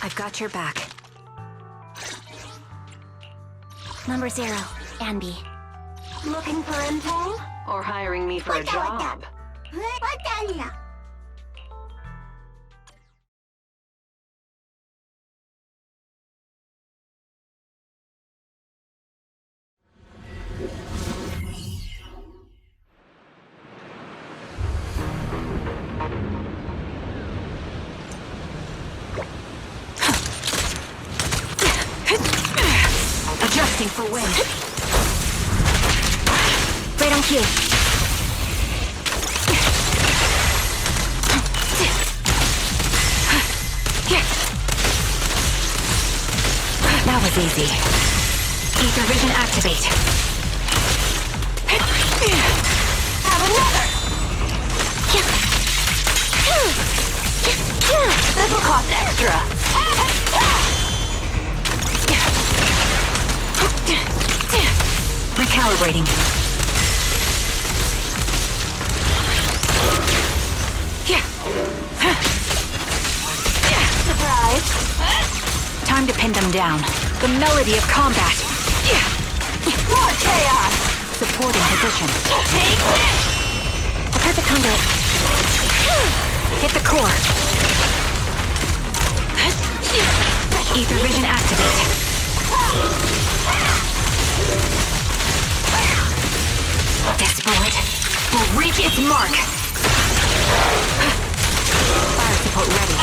I've got your back. Number 0, Anby. Looking for intel? Or hiring me for a job? Adjusting for wind. Right on cue. That was easy. Ether vision activate. Have another! This'll cost extra. Recalibrating. Surprise. Time to pin them down. The melody of combat. More chaos. Supporting position. Take this. A perfect conduit. Hit the core. Ether vision activate. This bullet will reach its mark. Fire support ready.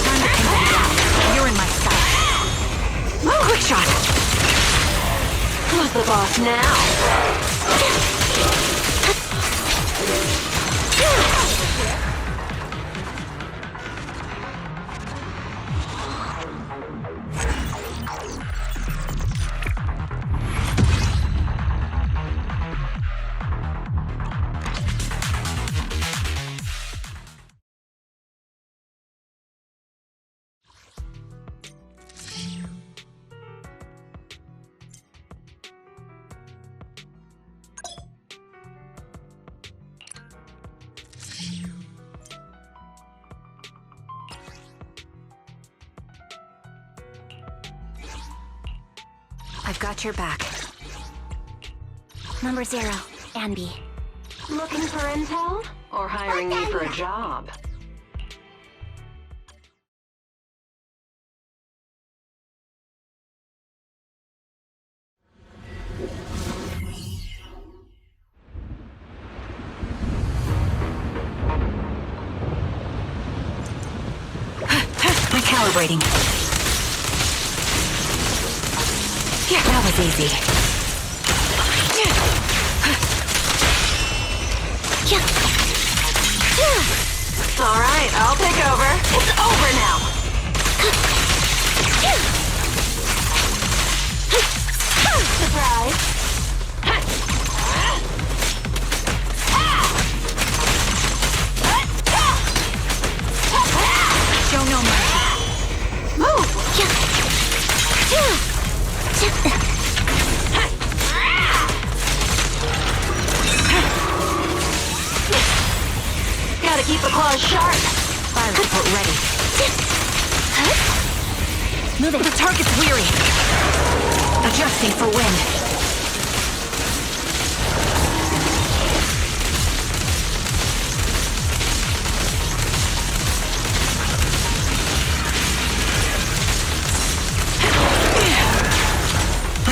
Time to pin them down. You're in my sight. Quick shot. Who's the boss now? I've got your back. Number 0, Anby. Looking for intel? Or hiring me for a job? Recalibrating. That was easy. Alright, I'll take over. It's over now. Surprise. Show no mercy. Move! Gotta keep the claws sharp. Fire support ready. Moving. The target's weary. Adjusting for wind.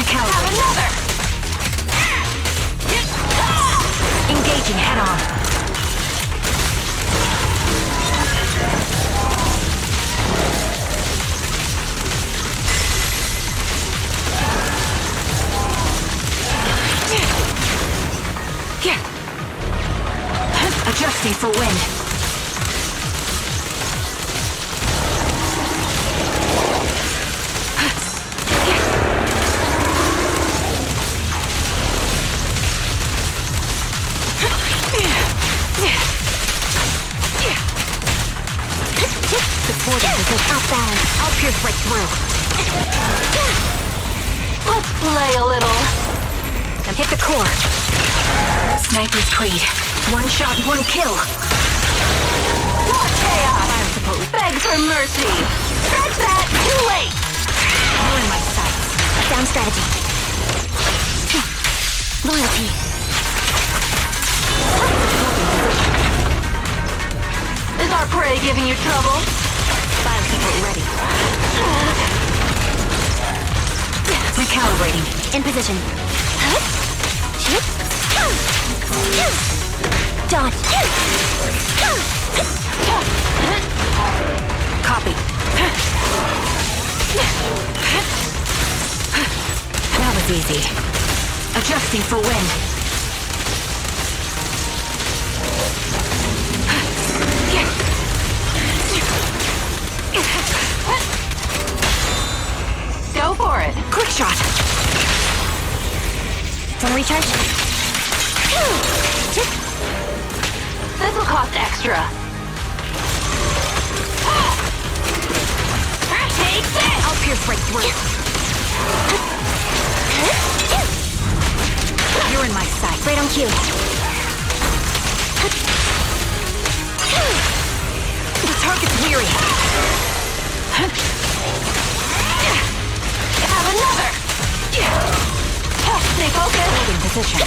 Have another! Engaging head on. Adjusting for wind. Supporting position. Off balance. I'll pierce right through. Let's play a little. And hit the core. Sniper's Creed. One shot, one kill. Beg for mercy! Scratch that! Too late! You're in my sights. Sound strategy. Loyalty. Is our prey giving you trouble? Biosupport ready. Recalibrating. In position. Dodge. Copy. That was easy. Adjusting for wind. Go for it. Quick shot. Wanna recharge? This will cost extra. Take this! I'll pierce right through. You're in my sight. Right on cue. The target's weary. Have another! Stay focused! Holding position.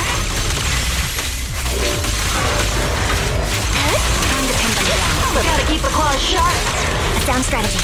Time to pin them down. Gotta keep the claws sharp. A sound strategy.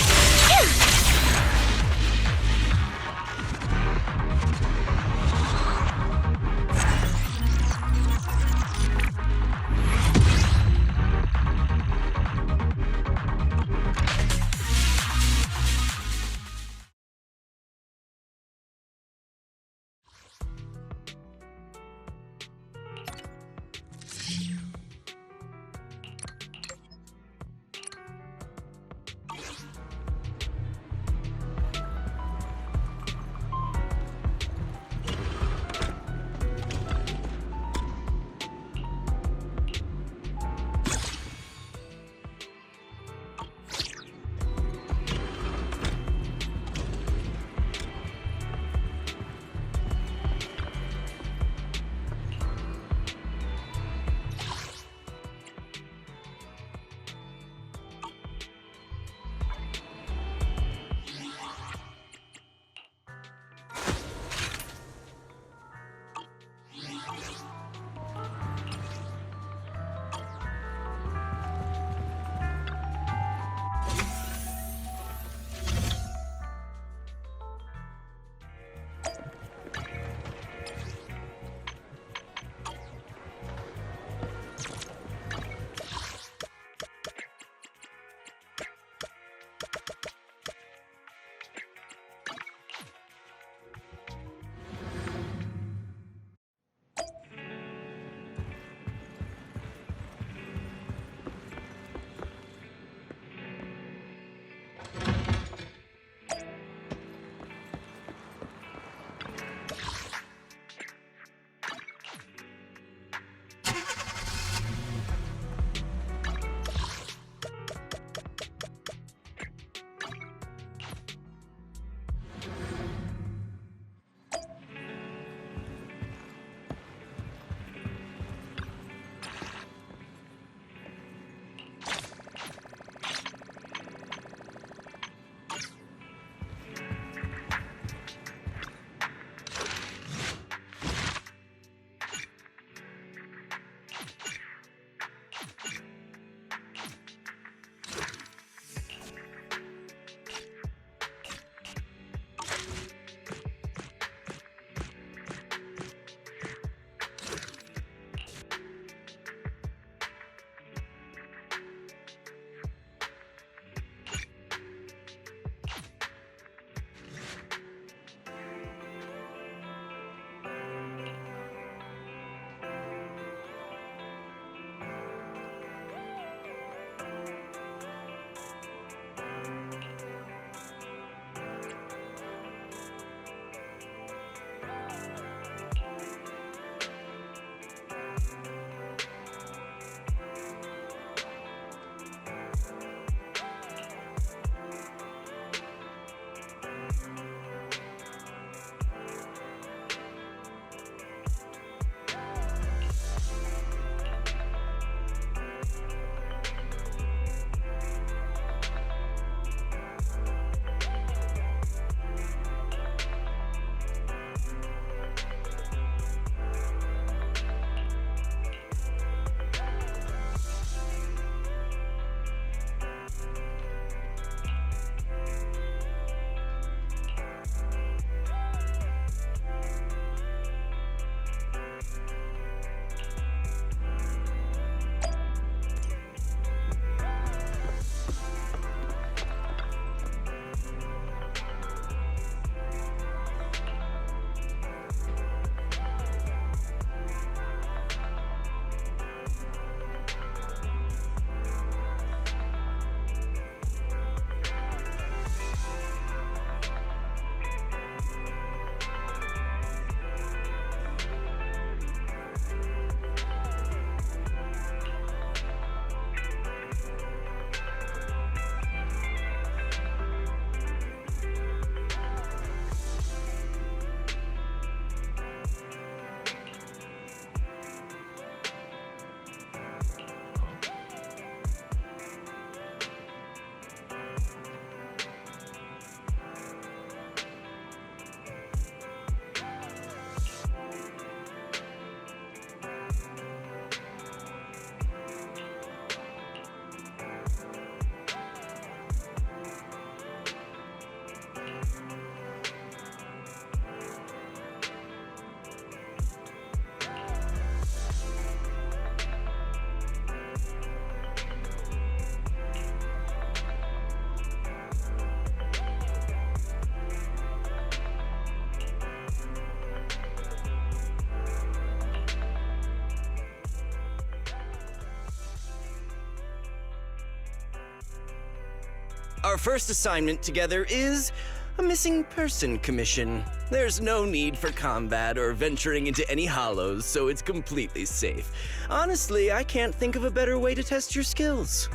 Our first assignment together is a missing person commission. There's no need for combat or venturing into any hollows, so it's completely safe. Honestly, I can't think of a better way to test your skills.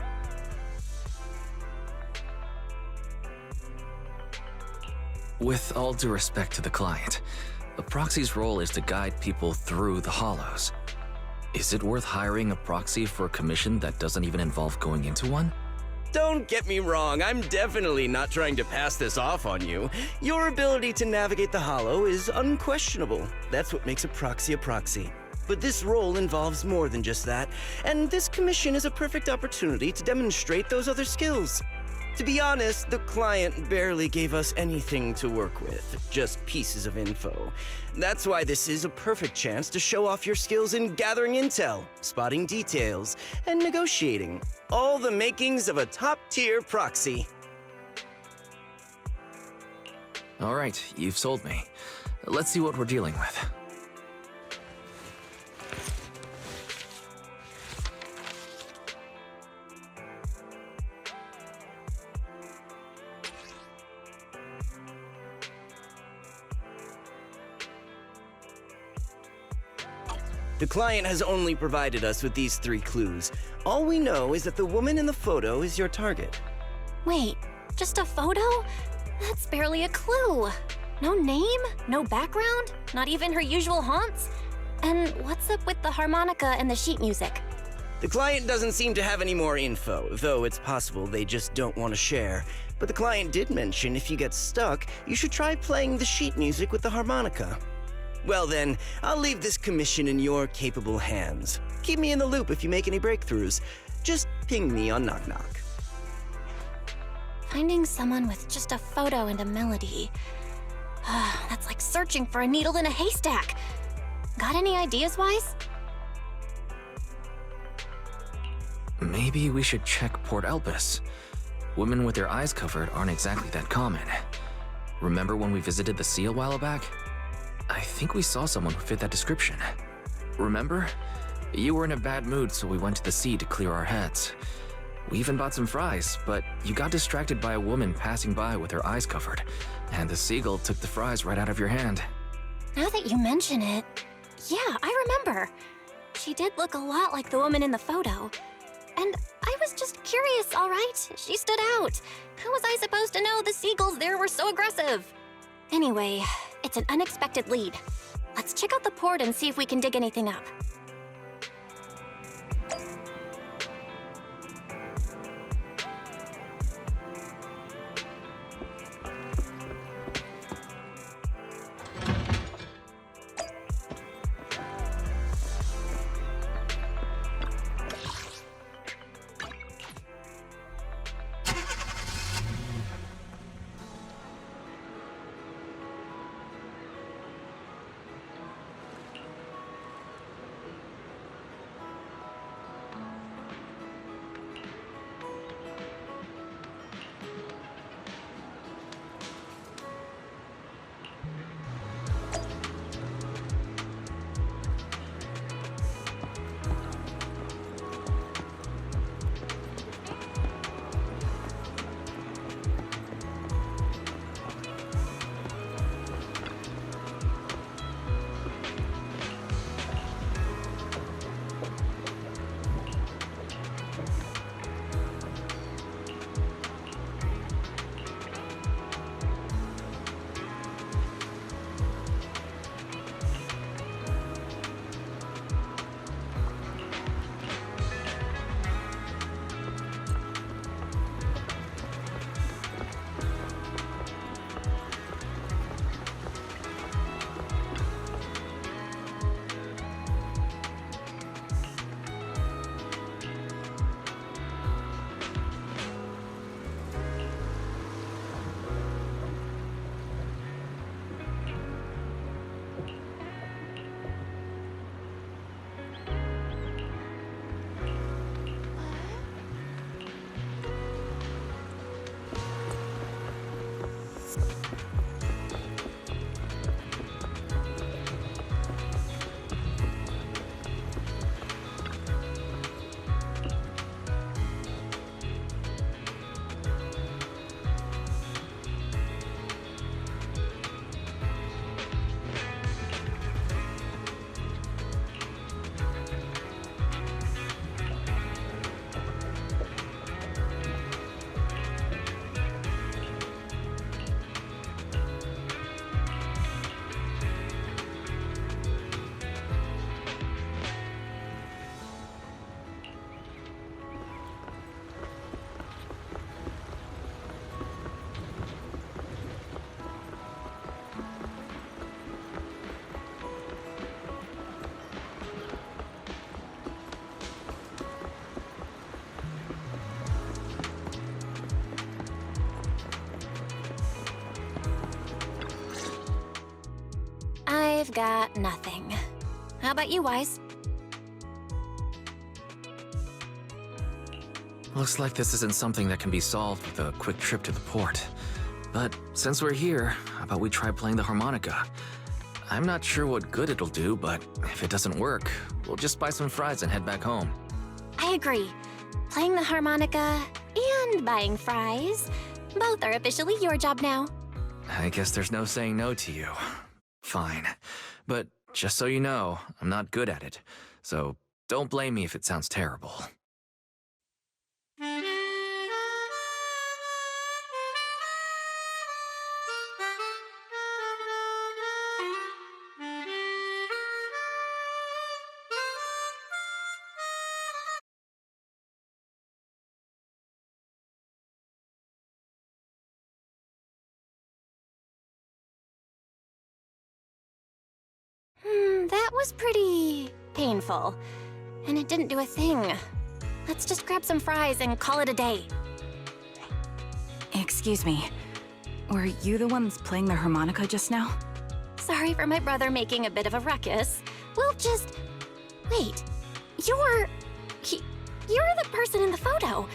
With all due respect to the client, a proxy's role is to guide people through the hollows. Is it worth hiring a proxy for a commission that doesn't even involve going into one? Don't get me wrong, I'm definitely not trying to pass this off on you. Your ability to navigate the hollow is unquestionable. That's what makes a proxy a proxy. But this role involves more than just that, and this commission is a perfect opportunity to demonstrate those other skills. To be honest, the client barely gave us anything to work with, just pieces of info. That's why this is a perfect chance to show off your skills in gathering intel, spotting details, and negotiating. All the makings of a top-tier proxy. All right, you've sold me. Let's see what we're dealing with. The client has only provided us with these 3 clues. All we know is that the woman in the photo is your target. Wait, just a photo? That's barely a clue. No name? No background? Not even her usual haunts? And what's up with the harmonica and the sheet music? The client doesn't seem to have any more info, though it's possible they just don't want to share. But the client did mention if you get stuck, you should try playing the sheet music with the harmonica. Well then, I'll leave this commission in your capable hands. Keep me in the loop if you make any breakthroughs. Just ping me on Knock Knock. Finding someone with just a photo and a melody. That's like searching for a needle in a haystack. Got any ideas, Wise? Maybe we should check Port Elpis. Women with their eyes covered aren't exactly that common. Remember when we visited the sea a while back? I think we saw someone who fit that description. Remember? You were in a bad mood, so we went to the sea to clear our heads. We even bought some fries, but you got distracted by a woman passing by with her eyes covered, and the seagull took the fries right out of your hand. Now that you mention it, yeah, I remember. She did look a lot like the woman in the photo. And I was just curious, all right? She stood out. How was I supposed to know the seagulls there were so aggressive? Anyway, it's an unexpected lead. Let's check out the port and see if we can dig anything up. I've got nothing. How about you, Wise? Looks like this isn't something that can be solved with a quick trip to the port. But since we're here, how about we try playing the harmonica? I'm not sure what good it'll do, but if it doesn't work, we'll just buy some fries and head back home. I agree. Playing the harmonica and buying fries, both are officially your job now. I guess there's no saying no to you. Fine. But just so you know, I'm not good at it, so don't blame me if it sounds terrible. That was pretty painful. And it didn't do a thing. Let's just grab some fries and call it a day. Excuse me. Were you the ones playing the harmonica just now? Sorry for my brother making a bit of a ruckus. We'll just... Wait. You're the person in the photo.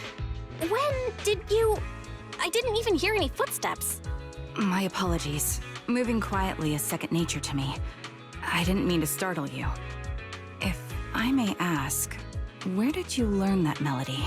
When did you... I didn't even hear any footsteps. My apologies. Moving quietly is second nature to me. I didn't mean to startle you. If I may ask, where did you learn that melody?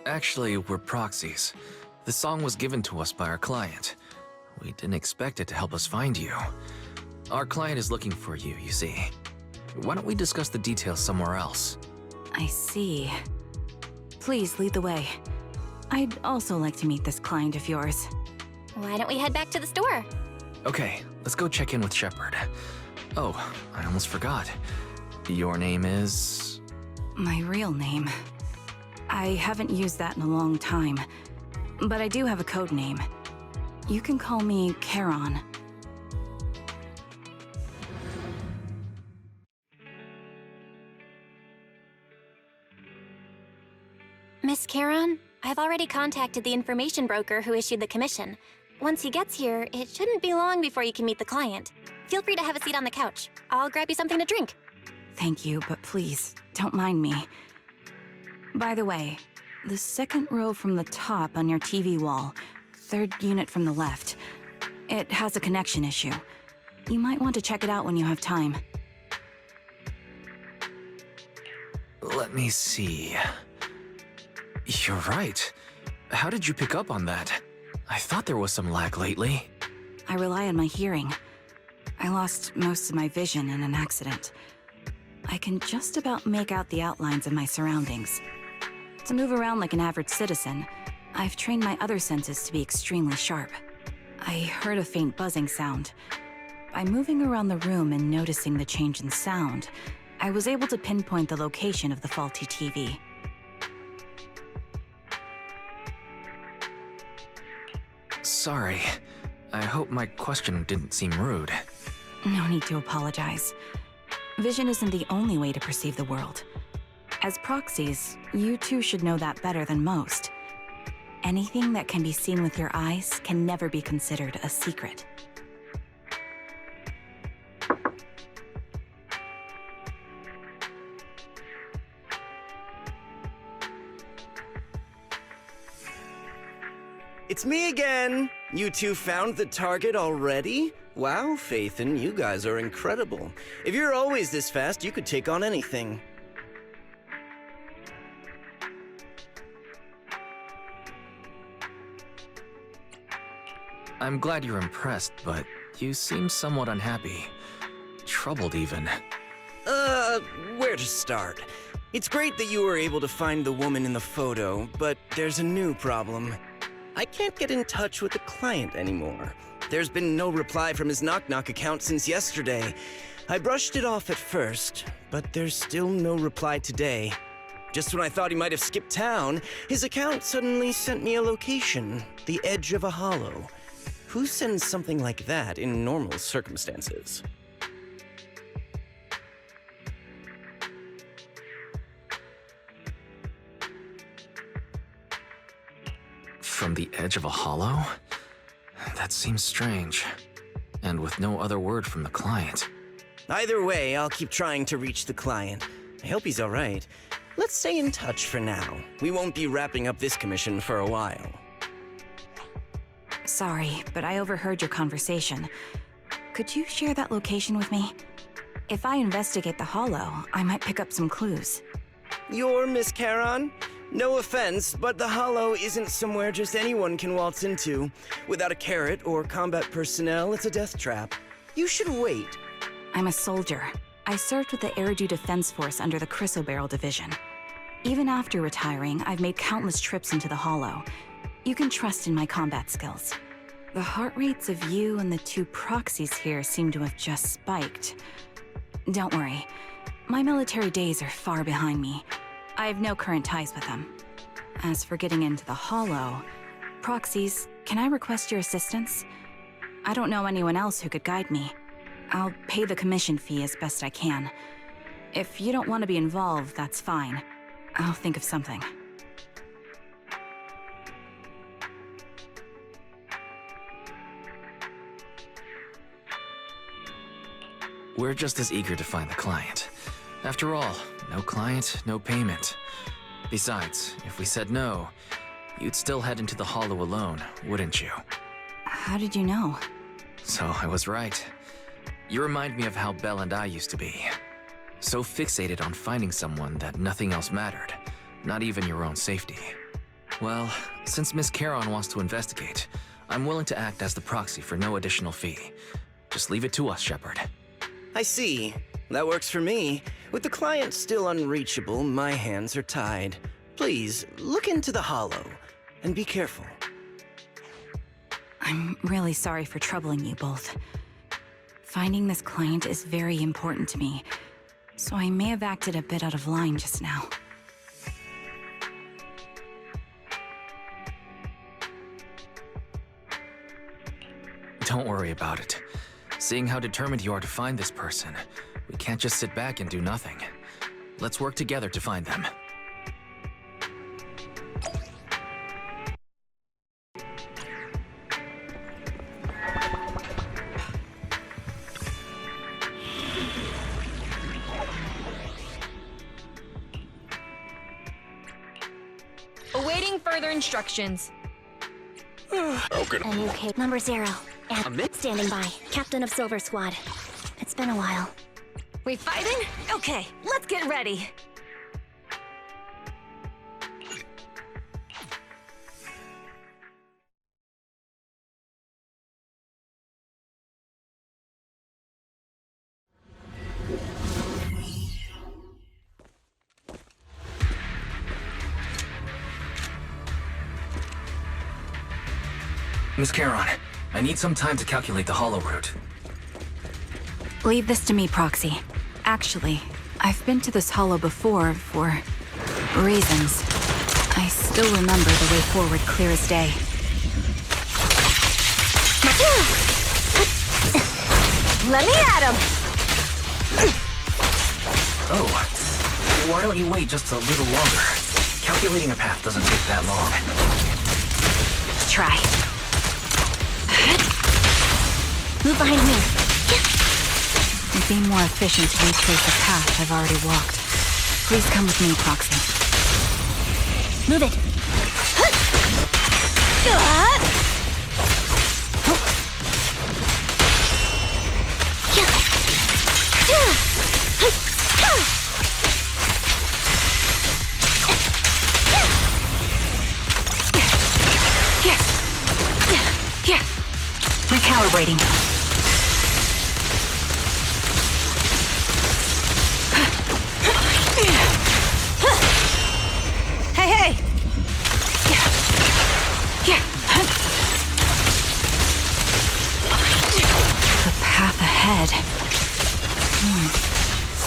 Actually, we're proxies. The song was given to us by our client. We didn't expect it to help us find you. Our client is looking for you, you see. Why don't we discuss the details somewhere else? I see. Please lead the way. I'd also like to meet this client of yours. Why don't we head back to the store? Okay, let's go check in with Shepard. Oh, I almost forgot. Your name is... My real name. I haven't used that in a long time, but I do have a code name. You can call me Charon. Miss Charon, I've already contacted the information broker who issued the commission. Once he gets here, it shouldn't be long before you can meet the client. Feel free to have a seat on the couch. I'll grab you something to drink. Thank you, but please, don't mind me. By the way, the second row from the top on your TV wall, third unit from the left, it has a connection issue. You might want to check it out when you have time. Let me see... You're right. How did you pick up on that? I thought there was some lag lately. I rely on my hearing. I lost most of my vision in an accident. I can just about make out the outlines of my surroundings. To move around like an average citizen, I've trained my other senses to be extremely sharp. I heard a faint buzzing sound. By moving around the room and noticing the change in sound, I was able to pinpoint the location of the faulty TV. Sorry. I hope my question didn't seem rude. No need to apologize. Vision isn't the only way to perceive the world. As proxies, you two should know that better than most. Anything that can be seen with your eyes can never be considered a secret. It's me again! You two found the target already? Wow, Phaethon, you guys are incredible. If you're always this fast, you could take on anything. I'm glad you're impressed, but you seem somewhat unhappy. Troubled, even. Where to start? It's great that you were able to find the woman in the photo, but there's a new problem. I can't get in touch with the client anymore. There's been no reply from his Knock Knock account since yesterday. I brushed it off at first, but there's still no reply today. Just when I thought he might have skipped town, his account suddenly sent me a location, the edge of a hollow. Who sends something like that in normal circumstances? From the edge of a hollow? That seems strange. And with no other word from the client. Either way, I'll keep trying to reach the client. I hope he's alright. Let's stay in touch for now. We won't be wrapping up this commission for a while. Sorry, but I overheard your conversation. Could you share that location with me? If I investigate the hollow, I might pick up some clues. You're Miss Charon? No offense, but the hollow isn't somewhere just anyone can waltz into. Without a carrot or combat personnel, it's a death trap. You should wait. I'm a soldier. I served with the Air Defense Force under the Chrysoberyl Division. Even after retiring, I've made countless trips into the hollow. You can trust in my combat skills. The heart rates of you and the two proxies here seem to have just spiked. Don't worry. My military days are far behind me. I have no current ties with them. As for getting into the hollow, proxies, can I request your assistance? I don't know anyone else who could guide me. I'll pay the commission fee as best I can. If you don't want to be involved, that's fine. I'll think of something. We're just as eager to find the client. After all, no client, no payment. Besides, if we said no, you'd still head into the hollow alone, wouldn't you? How did you know? So I was right. You remind me of how Belle and I used to be. So fixated on finding someone that nothing else mattered, not even your own safety. Well, since Miss Charon wants to investigate, I'm willing to act as the proxy for no additional fee. Just leave it to us, Shepard. I see. That works for me. With the client still unreachable, my hands are tied. Please, look into the hollow, and be careful. I'm really sorry for troubling you both. Finding this client is very important to me, so I may have acted a bit out of line just now. Don't worry about it. Seeing how determined you are to find this person, we can't just sit back and do nothing. Let's work together to find them. Awaiting further instructions. NUK number 0. And standing by. Captain of Silver Squad. It's been a while. We fighting? Okay, let's get ready. Miss Charon, I need some time to calculate the hollow route. Leave this to me, Proxy. Actually, I've been to this hollow before for reasons. I still remember the way forward clear as day. Let me at him! Oh, why don't you wait just a little longer? Calculating a path doesn't take that long. Try. Move behind me. It'd be more efficient to retrace the path I've already walked. Please come with me, Proxy. Move it. Recalibrating. Hey! The path ahead.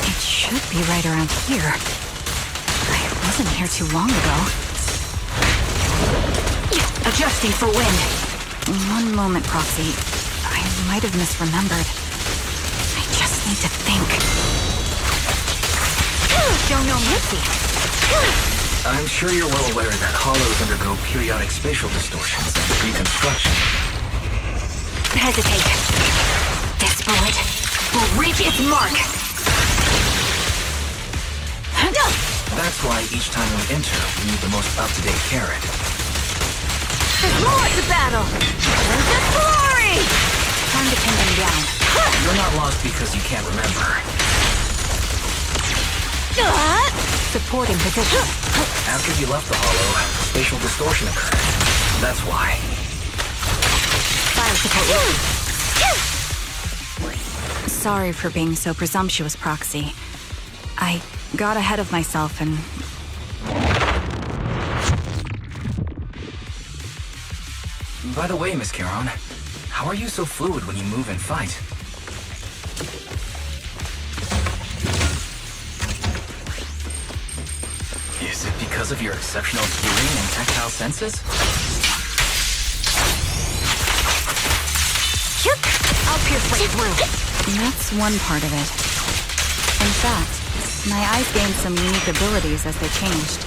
It should be right around here. I wasn't here too long ago. Adjusting for wind. One moment, Proxy. I might have misremembered. I just need to think. Don't know Missy. I'm sure you're well aware that hollows undergo periodic spatial distortions and reconstruction. Hesitate. This bullet will reach its mark. That's why each time we enter, we need the most up-to-date carrot. There's more to battle. And the glory! Time to pin them down. You're not lost because you can't remember. Supporting position. After you left the hollow, spatial distortion occurred. That's why. Fire support. Sorry for being so presumptuous, Proxy. I got ahead of myself and... By the way, Miss Caron, how are you so fluid when you move and fight? Is it because of your exceptional hearing and tactile senses? I'll pierce right through. That's one part of it. In fact, my eyes gained some unique abilities as they changed.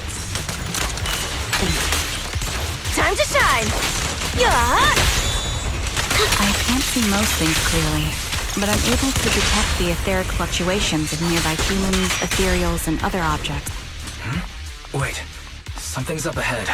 Time to shine! I can't see most things clearly, but I'm able to detect the etheric fluctuations of nearby humans, ethereals, and other objects. Wait, something's up ahead.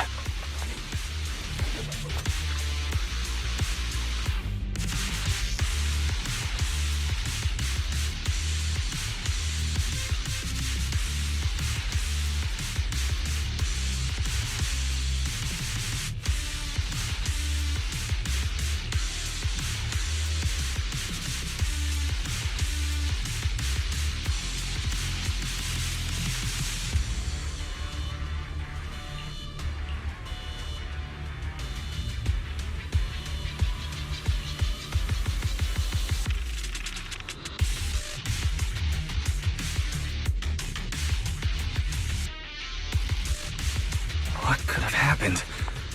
What could have happened?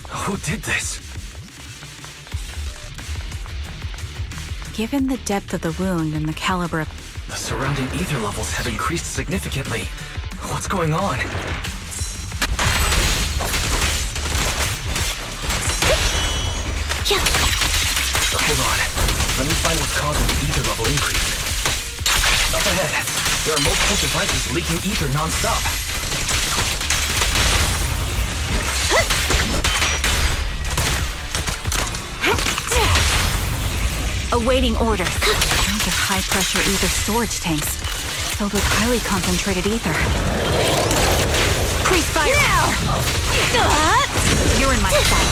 Who did this? Given the depth of the wound and the caliber of... The surrounding ether levels have increased significantly. What's going on? Hold on. Let me find what's causing the ether level increase. Up ahead, there are multiple devices leaking ether non-stop. Awaiting orders. Those are high-pressure ether storage tanks, filled with highly concentrated ether. Increase fire! You're in my sight.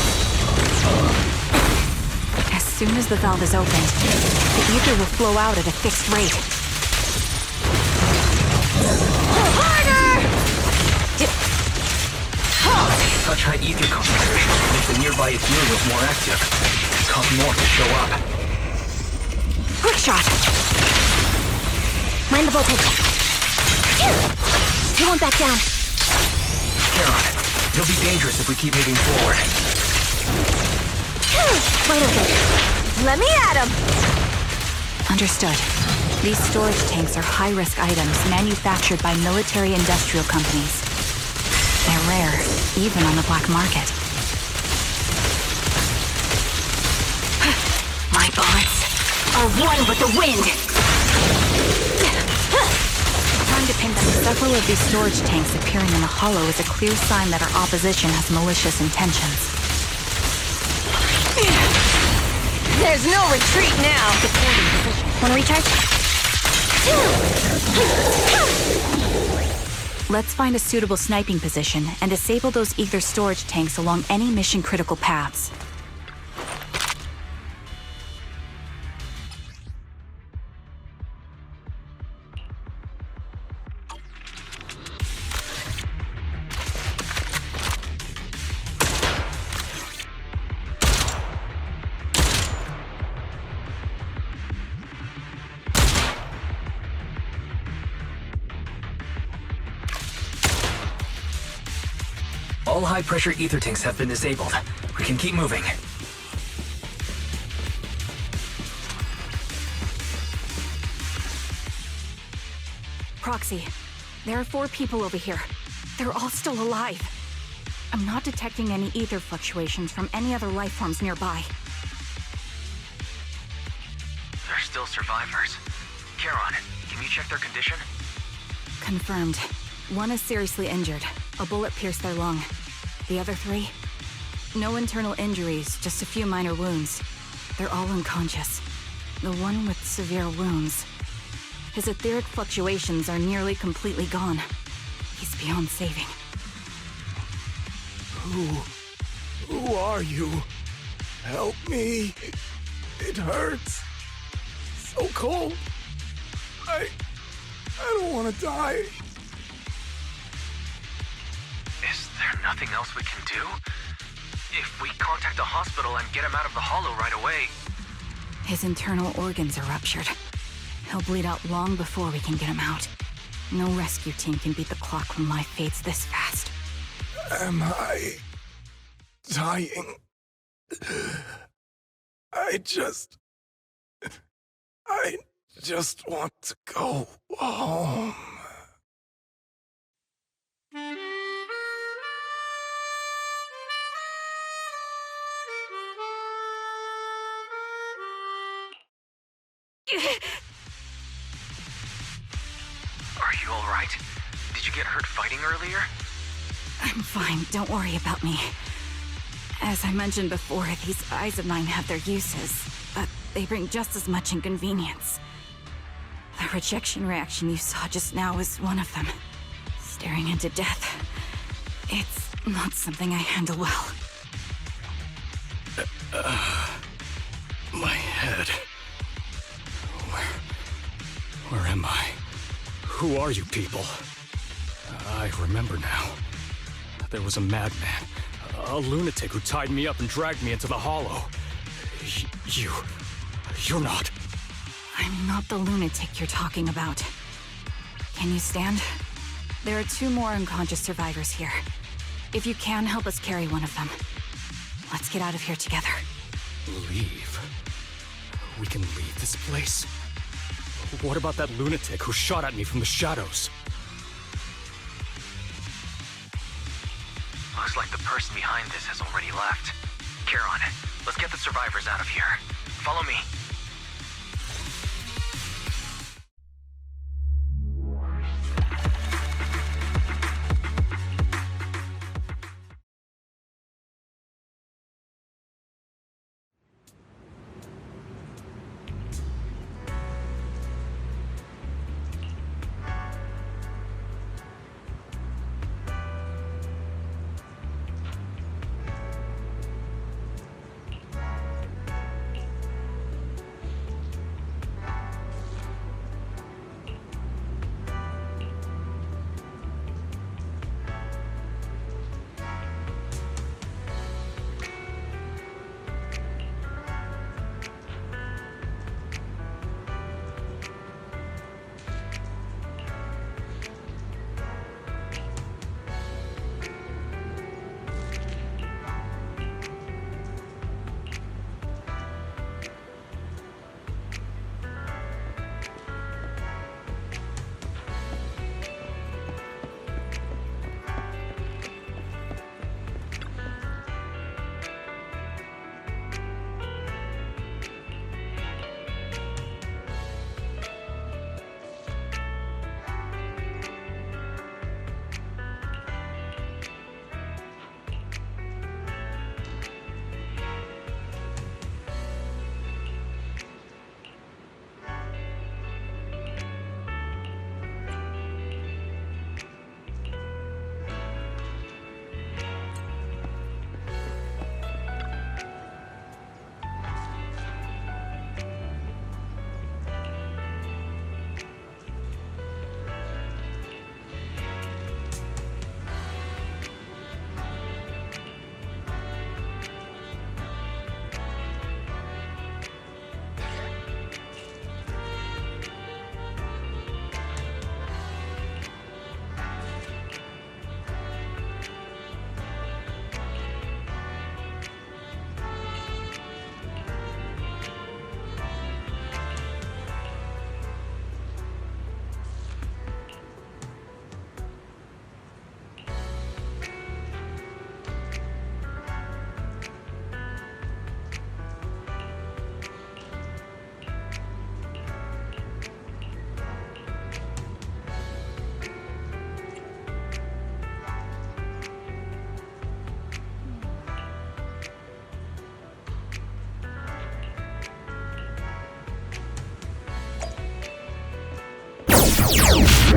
As soon as the valve is opened, the ether will flow out at a fixed rate. Harder! Such high ether concentrations make the nearby ethereals more active, and cause more to show up. Quick shot! Mind the voltage. He won't back down. Caron, it'll be dangerous if we keep moving forward. Right okay. Let me at him! Understood. These storage tanks are high-risk items manufactured by military-industrial companies. They're rare, even on the black market. My bullets are one with the wind! Time to pin them. Several of these storage tanks appearing in the hollow is a clear sign that our opposition has malicious intentions. There's no retreat now! Wanna recharge? Let's find a suitable sniping position and disable those ether storage tanks along any mission-critical paths. All high-pressure ether tanks have been disabled. We can keep moving. Proxy, there are 4 people over here. They're all still alive. I'm not detecting any ether fluctuations from any other life forms nearby. They're still survivors. Charon, can you check their condition? Confirmed. 1 is seriously injured. A bullet pierced their lung. The other 3? No internal injuries, just a few minor wounds. They're all unconscious. The one with severe wounds. His etheric fluctuations are nearly completely gone. He's beyond saving. Who are you? Help me. It hurts. So cold. I don't want to die. Is there nothing else we can do? If we contact the hospital and get him out of the hollow right away... His internal organs are ruptured. He'll bleed out long before we can get him out. No rescue team can beat the clock when life fades this fast. Am I dying? I just want to go home. Are you alright? Did you get hurt fighting earlier? I'm fine, don't worry about me. As I mentioned before, these eyes of mine have their uses, but they bring just as much inconvenience. The rejection reaction you saw just now was one of them. Staring into death. It's not something I handle well. My head. Where am I? Who are you people? I remember now. There was a madman, a lunatic who tied me up and dragged me into the hollow. You're not. I'm not the lunatic you're talking about. Can you stand? There are 2 more unconscious survivors here. If you can, help us carry one of them. Let's get out of here together. Leave? We can leave this place? What about that lunatic who shot at me from the shadows? Looks like the person behind this has already left. Charon, let's get the survivors out of here. Follow me.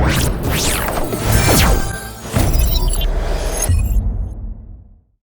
What?